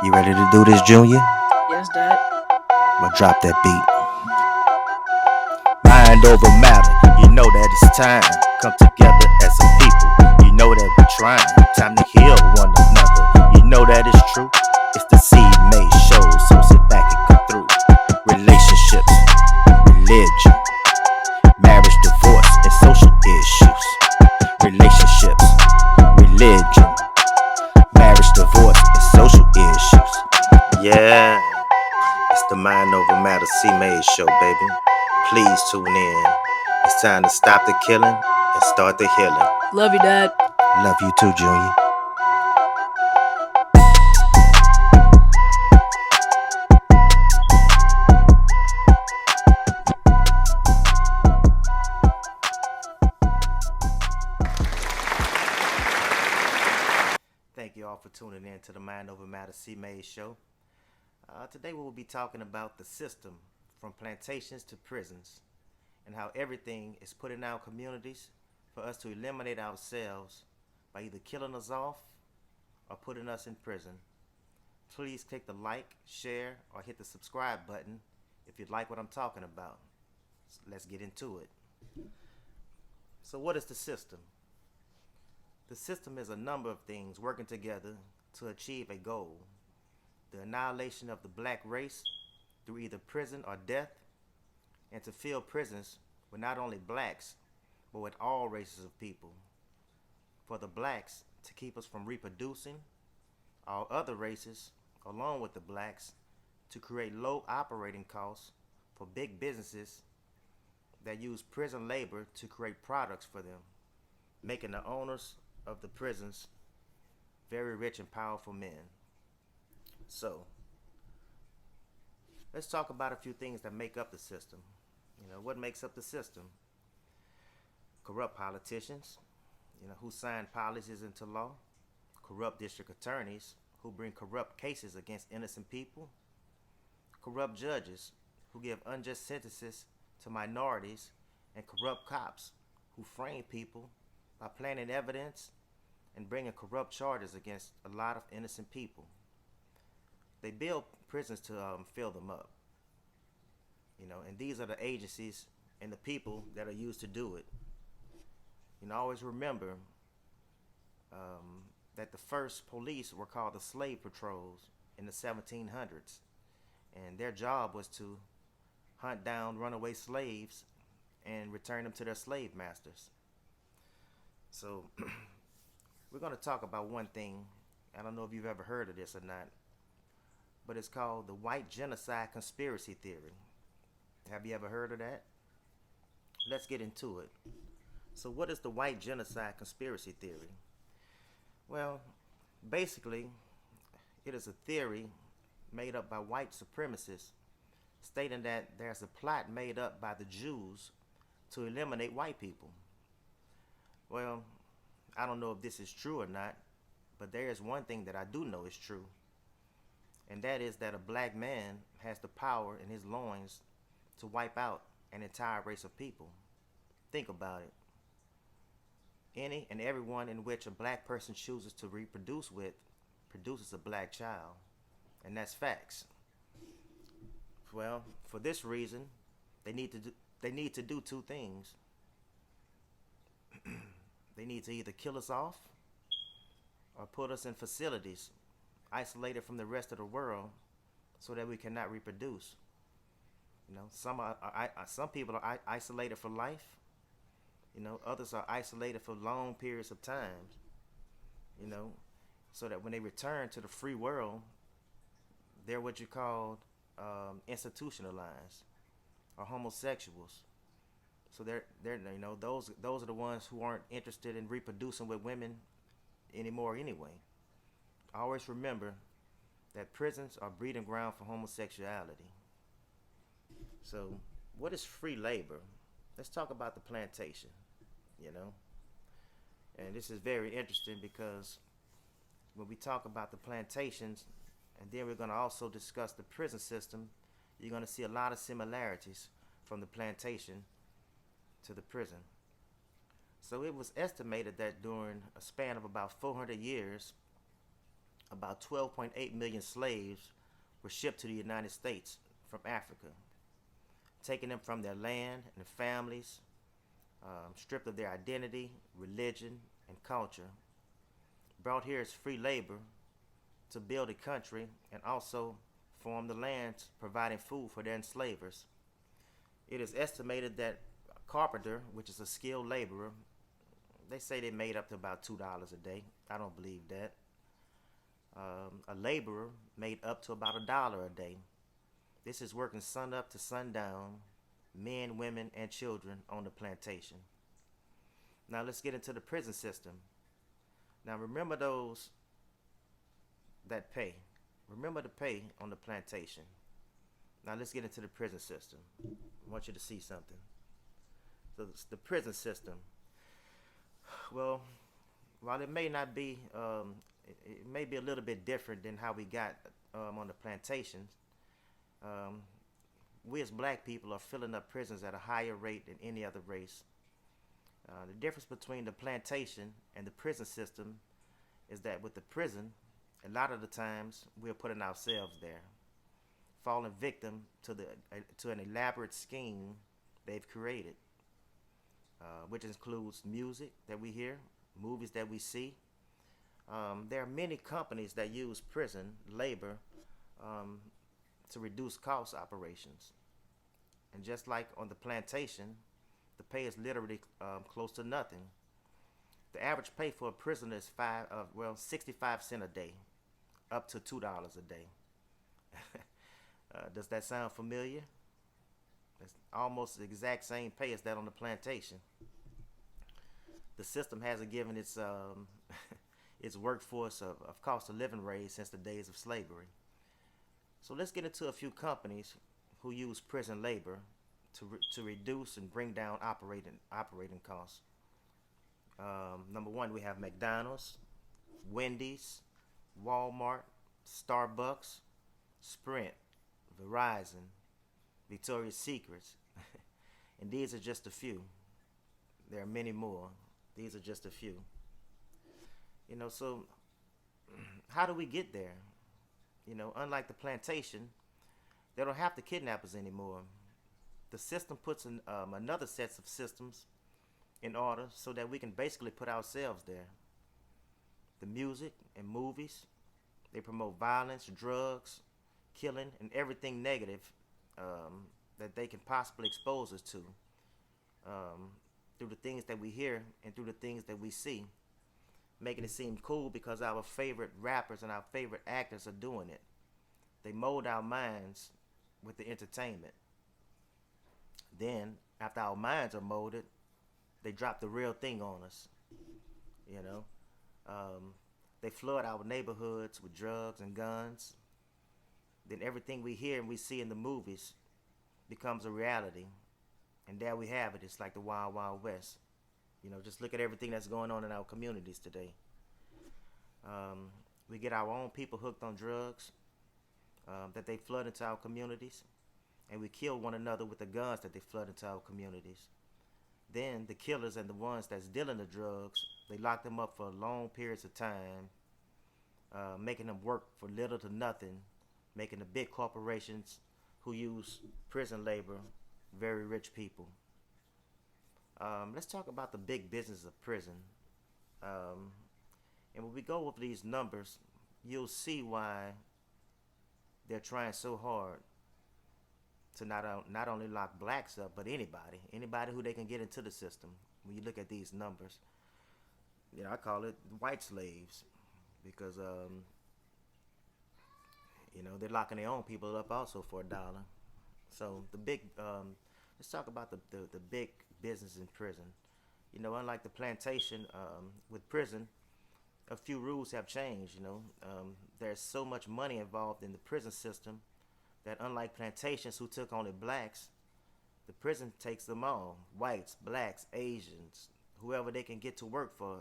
You ready to do this, Junior? Yes, Dad. Well, drop that beat. Mind over matter, you know that it's time. Come together as a people, you know that we're trying. Time to heal one another, you know that it's true. It's the seed made show, so sit back and come through. Relationships, religion, marriage, divorce, and social issues. Relationships, religion, marriage, divorce, and social issues. Yeah. It's the Mind Over Matter C-Made show, baby. Please tune in. It's time to stop the killing and start the healing. Love you, Dad. Love you too, Junior. Thank you all for tuning in to the Mind Over Matter C-Made show. Today we will be talking about the system from plantations to prisons and how everything is put in our communities for us to eliminate ourselves by either killing us off or putting us in prison. Please click the like, share, or hit the subscribe button if you like what I'm talking about. So let's get into it. So, what is the system? The system is a number of things working together to achieve a goal: the annihilation of the black race through either prison or death, and to fill prisons with not only blacks, but with all races of people. For the blacks, to keep us from reproducing, all other races, along with the blacks, to create low operating costs for big businesses that use prison labor to create products for them, making the owners of the prisons very rich and powerful men. So, let's talk about a few things that make up the system. What makes up the system? Corrupt politicians, who sign policies into law, corrupt district attorneys who bring corrupt cases against innocent people, corrupt judges who give unjust sentences to minorities, and corrupt cops who frame people by planting evidence and bringing corrupt charges against a lot of innocent people. They build prisons to fill them up, and these are the agencies and the people that are used to do it. Always remember that the first police were called the slave patrols in the 1700s, and their job was to hunt down runaway slaves and return them to their slave masters. So, we're going to talk about one thing. I don't know if you've ever heard of this or not, but it's called the white genocide conspiracy theory. Have you ever heard of that? Let's get into it. So, what is the white genocide conspiracy theory? Well, basically, it is a theory made up by white supremacists stating that there's a plot made up by the Jews to eliminate white people. Well, I don't know if this is true or not, but there is one thing that I do know is true, and that is that a black man has the power in his loins to wipe out an entire race of people. Think about it. Any and everyone in which a black person chooses to reproduce with produces a black child, and that's facts. Well, for this reason, they need to do two things. They need to either kill us off or put us in facilities isolated from the rest of the world so that we cannot reproduce. Some people are isolated for life. Others are isolated for long periods of time. You know, so that when they return to the free world, they're what you call institutionalized or homosexuals. So they're those are the ones who aren't interested in reproducing with women anymore anyway. Always remember that prisons are breeding ground for homosexuality. So, what is free labor? Let's talk about the plantation, you know. And this is very interesting because when we talk about the plantations, and then we're going to also discuss the prison system, you're going to see a lot of similarities from the plantation to the prison. So it was estimated that during a span of about 400 years, about 12.8 million slaves were shipped to the United States from Africa, taking them from their land and families, stripped of their identity, religion, and culture, brought here as free labor to build a country and also farm the lands, providing food for their enslavers. It is estimated that a carpenter, which is a skilled laborer, they say they made up to about $2 a day. I don't believe that. A laborer made up to about $1 a day. This is working sun up to sundown, men, women, and children on the plantation. Now let's get into the prison system. Now remember those that pay. Remember the pay on the plantation. Now let's get into the prison system. I want you to see something. So the prison system. Well, while it may not be, it may be a little bit different than how we got on the plantations. We as black people are filling up prisons at a higher rate than any other race. The difference between the plantation and the prison system is that with the prison, a lot of the times we're putting ourselves there, falling victim to an elaborate scheme they've created, which includes music that we hear, movies that we see. There are many companies that use prison labor to reduce cost operations. And just like on the plantation, the pay is literally close to nothing. The average pay for a prisoner is 65 cents a day, up to $2 a day. Does that sound familiar? It's almost the exact same pay as that on the plantation. The system hasn't given its its workforce of cost of living raise since the days of slavery. So let's get into a few companies who use prison labor to reduce and bring down operating costs. Number one, we have McDonald's, Wendy's, Walmart, Starbucks, Sprint, Verizon, Victoria's Secrets, and these are just a few. There are many more. These are just a few. So how do we get there? Unlike the plantation, they don't have to kidnap us anymore. The system puts in another set of systems in order so that we can basically put ourselves there. The music and movies, they promote violence, drugs, killing, and everything negative that they can possibly expose us to through the things that we hear and through the things that we see, making it seem cool because our favorite rappers and our favorite actors are doing it. They mold our minds with the entertainment. Then, after our minds are molded, they drop the real thing on us. They flood our neighborhoods with drugs and guns. Then everything we hear and we see in the movies becomes a reality. And there we have it. It's like the Wild Wild West. Just look at everything that's going on in our communities today. We get our own people hooked on drugs that they flood into our communities. And we kill one another with the guns that they flood into our communities. Then the killers and the ones that's dealing the drugs, they lock them up for long periods of time, making them work for little to nothing, making the big corporations who use prison labor very rich people. Let's talk about the big business of prison. And when we go over these numbers, you'll see why they're trying so hard to not only lock blacks up, but anybody who they can get into the system. When you look at these numbers, I call it white slaves because they're locking their own people up also for $1. So the big let's talk about the big business in prison. Unlike the plantation, with prison, a few rules have changed. There's so much money involved in the prison system that unlike plantations who took only blacks, the prison takes them all: whites, blacks, Asians, whoever they can get to work for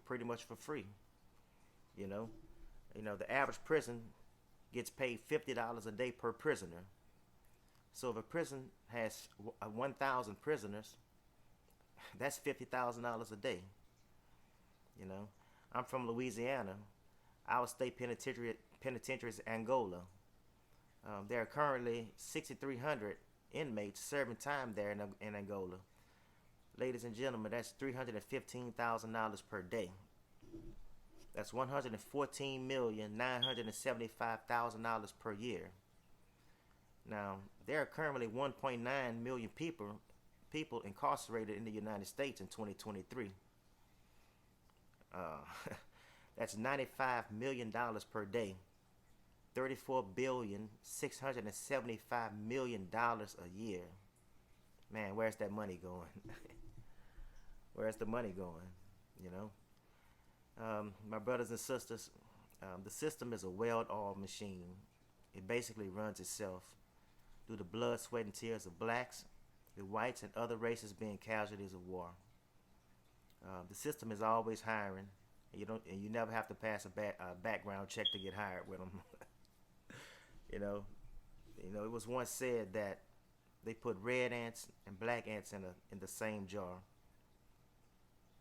pretty much for free. The average prison gets paid $50 a day per prisoner. So if a prison has 1,000 prisoners, that's $50,000 a day. I'm from Louisiana. our state penitentiary is Angola. There are currently 6,300 inmates serving time there in Angola. Ladies and gentlemen, that's $315,000 per day. That's $114,975,000 per year. Now, there are currently 1.9 million people incarcerated in the United States in 2023. That's $95 million per day. $34,675,000,000 a year. Man, where's that money going? Where's the money going? You know, my brothers and sisters, the system is a well-oiled machine. It basically runs itself through the blood, sweat, and tears of blacks, the whites, and other races being casualties of war. The system is always hiring. You never have to pass a background check to get hired with them. You know, it was once said that they put red ants and black ants in the same jar,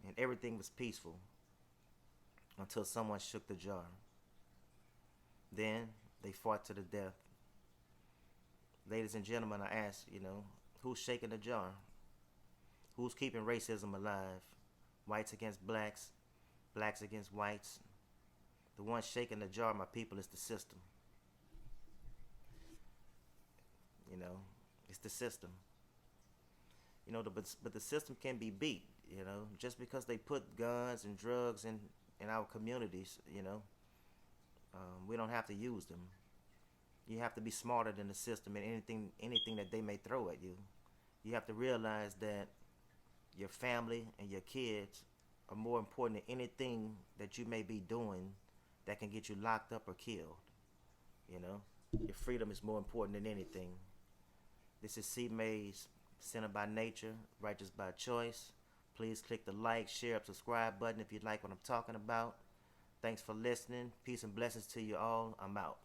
and everything was peaceful until someone shook the jar. Then they fought to the death. Ladies and gentlemen, I ask, who's shaking the jar? Who's keeping racism alive? Whites against blacks, blacks against whites. The one shaking the jar, my people, is the system. It's the system. But the system can be beat. Just because they put guns and drugs in our communities. We don't have to use them. You have to be smarter than the system and anything that they may throw at you. You have to realize that your family and your kids are more important than anything that you may be doing that can get you locked up or killed. Your freedom is more important than anything. This is C. Mays, sinner by nature, righteous by choice. Please click the like, share, subscribe button if you like what I'm talking about. Thanks for listening. Peace and blessings to you all. I'm out.